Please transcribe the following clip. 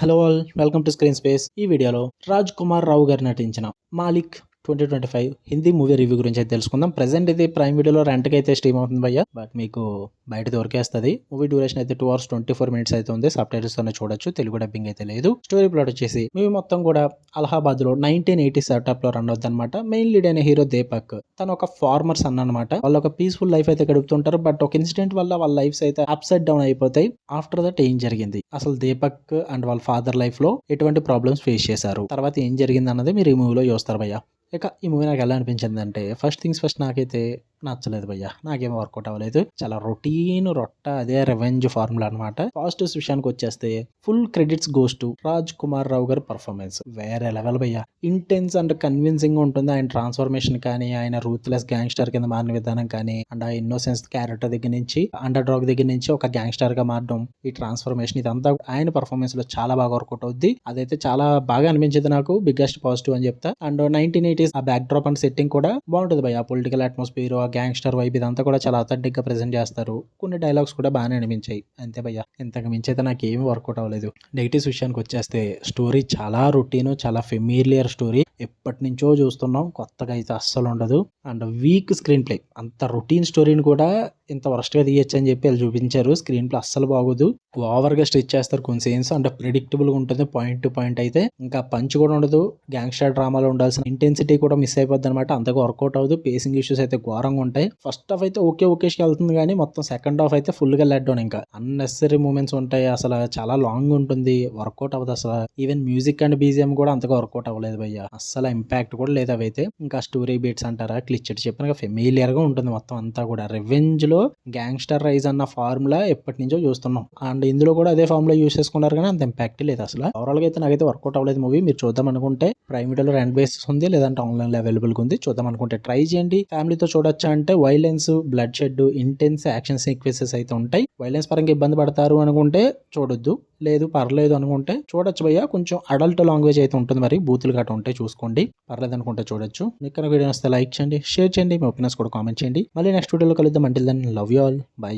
Hello all, welcome to screen space. ఈ వీడియోలో రాజ్ కుమార్ రావు గారు నటించిన మాలిక్ 2025 హిందీ మూవీ రివ్యూ గురించి అయితే తెలుసుకుందాం. ప్రెసెంట్ ఇది ప్రైమ్ వీడియోలో రెంట్కి అయితే స్ట్రీమ్ అవుతుంది భయ్య, బట్ మీకు బయట దొరికేస్తుంది. మూవీ డ్యూరేషన్ అయితే 2 hours 24 minutes అయితే ఉంది. సబ్ టైటిల్స్ తోనే చూడొచ్చు, తెలుగు డబ్బింగ్ అయితే లేదు. స్టోరీ ప్లాట్ వచ్చేసి మూవీ మొత్తం కూడా అలహాబాద్ లో 1980 సెటప్ లో రన్ అవుతుంది అనమాట. మెయిన్ లీడ్ అయిన హీరో దీపక్, తను ఒక ఫార్మర్ సన్ అనమాట. వాళ్ళు ఒక పీస్ఫుల్ లైఫ్ అయితే గడుపుతుంటారు. బట్ ఒక ఇన్సిడెంట్ వల్ల వాళ్ళ లైఫ్స్ అయితే అప్సైడ్ డౌన్ అయిపోతాయి. ఆఫ్టర్ దట్ ఏం జరిగింది, అసలు దీపక్ అండ్ వాళ్ళ ఫాదర్ లైఫ్ లో ఎటువంటి ప్రాబ్లమ్స్ ఫేస్ చేశారు, తర్వాత ఏం జరిగింది అన్నది మీరు ఈ మూవీలో చూస్తారు భయ్య. ఇక ఈ మూవీ నాకు ఎలా అనిపించింది అంటే, ఫస్ట్ థింగ్స్ ఫస్ట్ నాకైతే నచ్చలేదు భయ్య. నాకేమో వర్కౌట్ అవ్వలేదు. చాలా రొటీన్ అదే రెవెంజ్ ఫార్ములా అనమాట. పాజిటివ్స్ విషయానికి వచ్చేస్తే full credits goes to Raj Kumar Rao గారి పర్ఫార్మెన్స్. వేరే లెవెల్ భయ్య. ఇంటెన్స్ అండ్ కన్విన్సింగ్ ఉంటుంది. ఆయన ట్రాన్స్ఫర్మేషన్ కానీ, ఆయన రూత్లెస్ గ్యాంగ్స్టర్ కింద మారిన విధానం కానీ, అండ్ ఆ ఇన్నోసెన్స్ క్యారెక్టర్ దగ్గర నుంచి, అండర్ డాగ్ దగ్గర నుంచి ఒక గ్యాంగ్స్టర్ గా మారడం, ఈ ట్రాన్స్ఫర్మేషన్ ఇదంతా ఆయన పర్ఫార్మెన్స్ లో చాలా బాగా వర్కౌట్ అవుద్ది. అదైతే చాలా బాగా అనిపించింది నాకు. బిగ్గెస్ట్ పాజిటివ్ అని చెప్తా. అండ్ 1980s ఆ బ్యాక్ డ్రాప్ అండ్ సెట్టింగ్ కూడా బాగుంటుంది భయ్య. పొలిటికల్ అట్మాస్ఫియర్, గ్యాంగ్స్టర్ వైబ్ ఇదంతా కూడా చాలా అథెంటిక్ గా ప్రెజెంట్ చేస్తారు. కొన్ని డైలాగ్స్ కూడా బాగానే అనిపించాయి. అంతే భయ్య, ఇంతకు మించి అయితే నాకు ఏమి వర్కౌట్ అవ్వలేదు. నెగిటివ్స్ విషయానికి వచ్చేస్తే స్టోరీ చాలా రొటీన్, చాలా ఫెమిలియర్ స్టోరీ. ఎప్పటి నుంచో చూస్తున్నాం, కొత్తగా అయితే అస్సలు ఉండదు. And weak screen play. అంత రొటీన్ స్టోరీని కూడా ఇంత వరస్ట్ గా తీయచ్చు అని చెప్పి వాళ్ళు చూపించారు. స్క్రీన్ ప్లే అస్సలు బాగోదు. ఓవర్ గా స్ట్రెచ్ చేస్తారు కొన్ని సీన్స్. అంటే ప్రిడిక్టబుల్ గా ఉంటుంది పాయింట్ టు పాయింట్. అయితే ఇంకా పంచ్ కూడా ఉండదు. గ్యాంగ్స్టర్ డ్రామాలో ఉండాల్సిన ఇంటెన్సిటీ కూడా మిస్ అయిపోద్ది అనమాట. అంతగా వర్కౌట్ అవ్వదు. పేసింగ్ ఇష్యూస్ అయితే ఘోరంగా ఉంటాయి. ఫస్ట్ హాఫ్ అయితే ఓకేష్కి వెళ్తుంది, కానీ మొత్తం సెకండ్ హాఫ్ అయితే ఫుల్ గా లెట్ డౌన్. ఇంకా అన్నెసరీ మూమెంట్స్ ఉంటాయి. అసలు చాలా లాంగ్ ఉంటుంది, వర్కౌట్ అవ్వదు అసలు. ఈవెన్ మ్యూజిక్ అండ్ బీజిఎం కూడా అంతగా వర్కౌట్ అవ్వలేదు భయ్య. అస్సలు ఇంపాక్ట్ కూడా లేదు అవైతే. ఇంకా స్టోరీ బీట్స్ అంటారా, క్లిచ్చెట్ చెప్పిన ఫెమిలియర్ గా ఉంటుంది మొత్తం అంతా కూడా. రివెంజ్ లో గ్యాంగ్స్టర్ రైజ్ అన్న ఫార్ములా ఎప్పటి నుంచో చూస్తున్నాం. అండ్ ఇందులో కూడా అదే ఫార్ములా యూస్ చేసుకున్నారు, కానీ అంత ఇంపాక్ట్ లేదు అసలు. ఓవరాల్ గా అయితే నాకైతే వర్కౌట్ అవ్వలేదు మూవీ. మీరు చూద్దాం అనుకుంటే ప్రైమ్ వీడియోలో రెంట్ బేసిస్ ఉంది, లేదంటే ఆన్లైన్ లో అవైలబుల్ ఉంది. చూద్దాం అనుకుంటే ట్రై చేయండి. ఫ్యామిలీతో చూడొచ్చా అంటే violence, blood shed, intense action sequences అయితే ఉంటాయి. వైలెన్స్ పరంగా ఇబ్బంది పడతారు అనుకుంటే చూడొద్దు. లేదు పర్లేదు అనుకుంటే చూడొచ్చు భయ్య. కొంచెం అడల్ట్ లాంగ్వేజ్ అయితే ఉంటుంది, మరి బూతులు గట్రా ఉంటే చూసుకోండి. పర్లేదు అనుకుంటే చూడొచ్చు. మీకు వీడియో వస్తే లైక్ చేయండి, షేర్ చేయండి, మీ ఒపీనియన్స్ కూడా కామెంట్ చేయండి. మళ్ళీ నెక్స్ట్ వీడియోలో కలుద్దాం. Until then love you all, by.